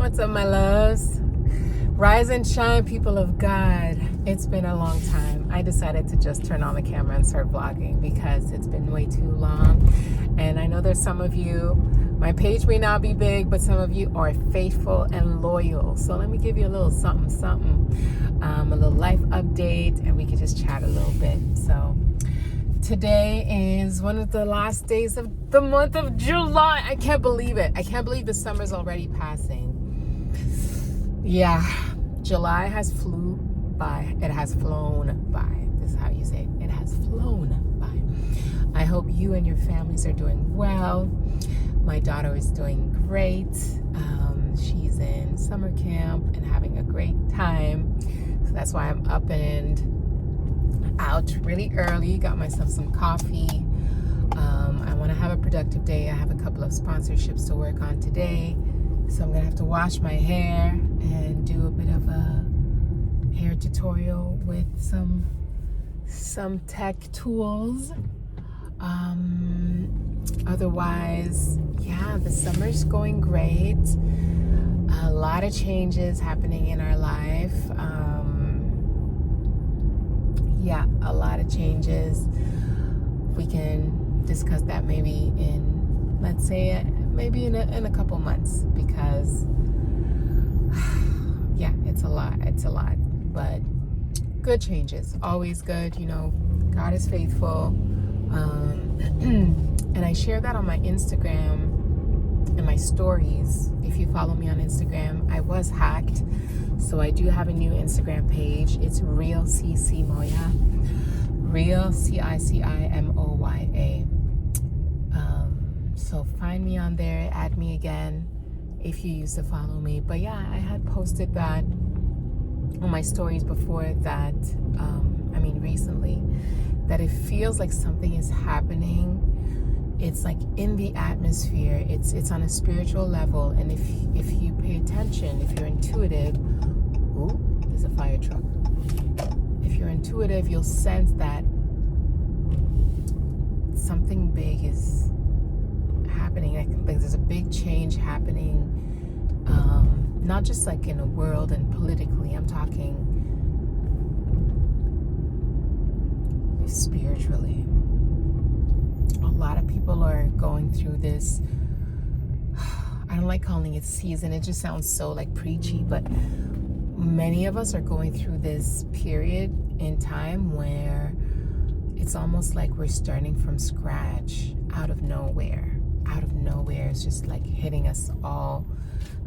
What's up, my loves? Rise and shine, people of God. It's been a long time. I decided to just turn on the camera and start vlogging because it's been way too long. And I know there's some of you, my page may not be big, but some of you are faithful and loyal. So let me give you a little something, a little life update, and we can just chat a little bit. So today is one of the last days of the month of July. I can't believe it. I can't believe the summer's already passing. Yeah, July has flew by. It has flown by. This is how you say it. It has flown by. I hope you and your families are doing well. My daughter is doing great. She's in summer camp and having a great time. So that's why I'm up and out really early. Got myself some coffee. I want to have a productive day. I have a couple of sponsorships to work on today. So I'm gonna have to wash my hair and do a bit of a hair tutorial with some tech tools. Otherwise, yeah, the summer's going great. A lot of changes happening in our life. Yeah, a lot of changes. We can discuss that maybe in, let's say, maybe in a couple months, because yeah, it's a lot, but good changes, always good. You know, God is faithful. And I share that on my Instagram and my stories. If you follow me on Instagram, I was hacked, so I do have a new Instagram page. It's Real CC Moya, Real CICIMOYA. So find me on there, add me again if you used to follow me. But yeah, I had posted that on my stories before that, recently, that it feels like something is happening. It's like in the atmosphere. It's on a spiritual level. And if you pay attention, if you're intuitive, ooh, there's a fire truck. If you're intuitive, you'll sense that something big is happening. Like there's a big change happening, not just like in the world and politically. I'm talking spiritually. A lot of people are going through this, I don't like calling it season, it just sounds so like preachy, but many of us are going through this period in time where it's almost like we're starting from scratch, out of nowhere. It's just like hitting us all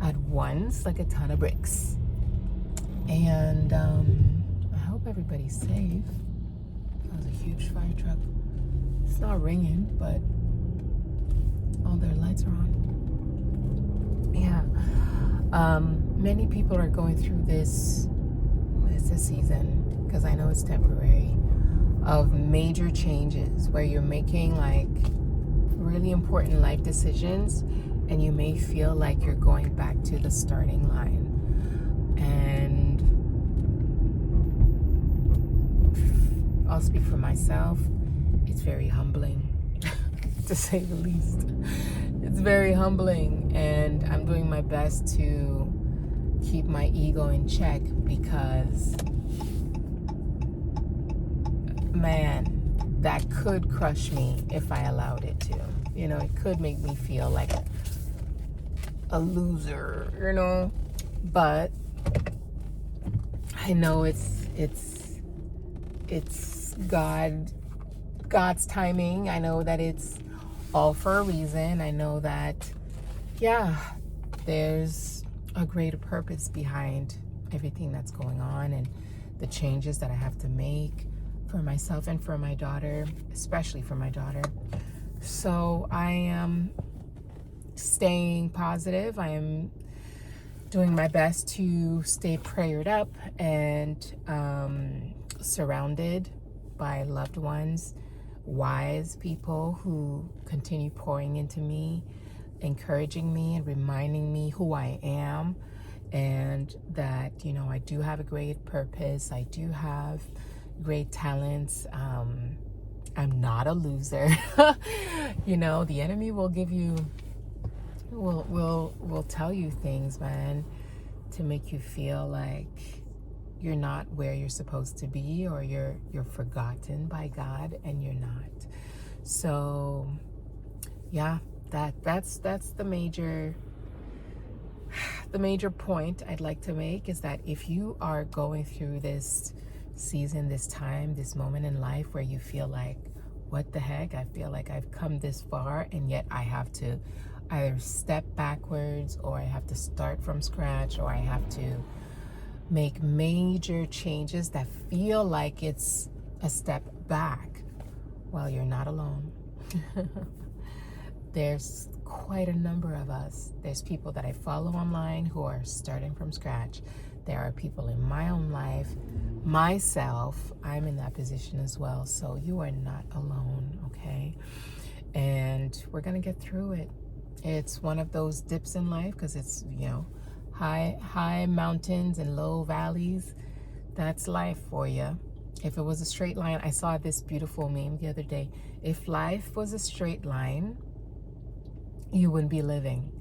at once, like a ton of bricks. And I hope everybody's safe. That was a huge fire truck. It's not ringing, but all their lights are on. Yeah. Many people are going through this. It's a season, because I know it's temporary, of major changes where you're making like really important life decisions, and you may feel like you're going back to the starting line. And I'll speak for myself, it's very humbling to say the least. It's very humbling, and I'm doing my best to keep my ego in check, because man, that could crush me if I allowed it to. You know, it could make me feel like a loser, you know. But I know it's God's timing. I know that it's all for a reason. I know that, yeah, there's a greater purpose behind everything that's going on, and the changes that I have to make for myself and for my daughter, especially for my daughter. So I am staying positive. I am doing my best to stay prayered up and surrounded by loved ones, wise people who continue pouring into me, encouraging me and reminding me who I am, and that, you know, I do have a great purpose. I do have great talents. I'm not a loser. You know, the enemy will give you will tell you things, man, to make you feel like you're not where you're supposed to be, or you're forgotten by God, and you're not. So yeah, that's the major point I'd like to make, is that if you are going through this season, this time, this moment in life where you feel like, what the heck, I feel like I've come this far and yet I have to either step backwards, or I have to start from scratch, or I have to make major changes that feel like it's a step back, well, you're not alone. There's quite a number of us. There's people that I follow online who are starting from scratch. There are people in my own life, myself, I'm in that position as well. So you are not alone, okay? And we're gonna get through it. It's one of those dips in life, because it's, high mountains and low valleys. That's life for you. If it was a straight line, I saw this beautiful meme the other day. If life was a straight line, you wouldn't be living.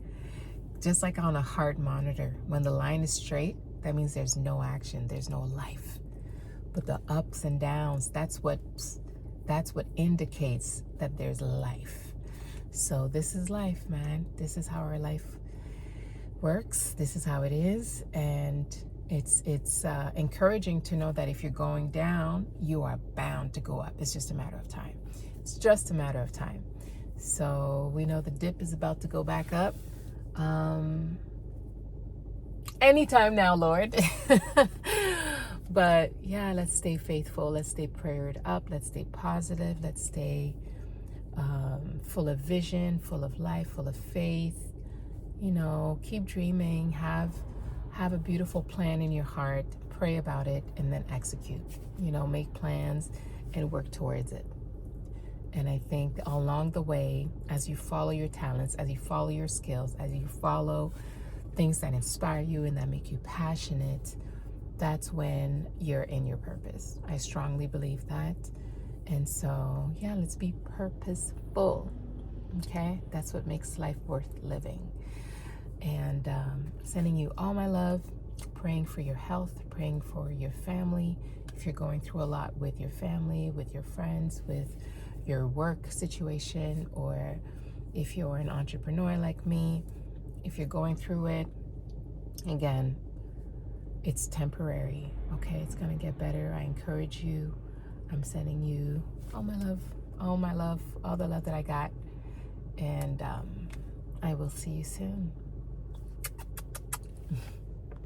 Just like on a heart monitor, when the line is straight, that means there's no action, there's no life. But the ups and downs, that's what indicates that there's life. So this is life, man. This is how our life works. This is how it is. And it's encouraging to know that if you're going down, you are bound to go up. It's just a matter of time. It's just a matter of time. So we know the dip is about to go back up. Anytime now, Lord. But yeah, let's stay faithful. Let's stay prayered up. Let's stay positive. Let's stay full of vision, full of life, full of faith. Keep dreaming. Have a beautiful plan in your heart. Pray about it and then execute. Make plans and work towards it. And I think along the way, as you follow your talents, as you follow your skills, as you follow things that inspire you and that make you passionate, that's when you're in your purpose. I strongly believe that. And so, yeah, let's be purposeful. Okay? That's what makes life worth living. And sending you all my love, praying for your health, praying for your family. If you're going through a lot with your family, with your friends, with your work situation, or if you're an entrepreneur like me, if you're going through it, again, it's temporary, okay? It's gonna get better. I encourage you. I'm sending you all my love, all the love that I got, and I will see you soon.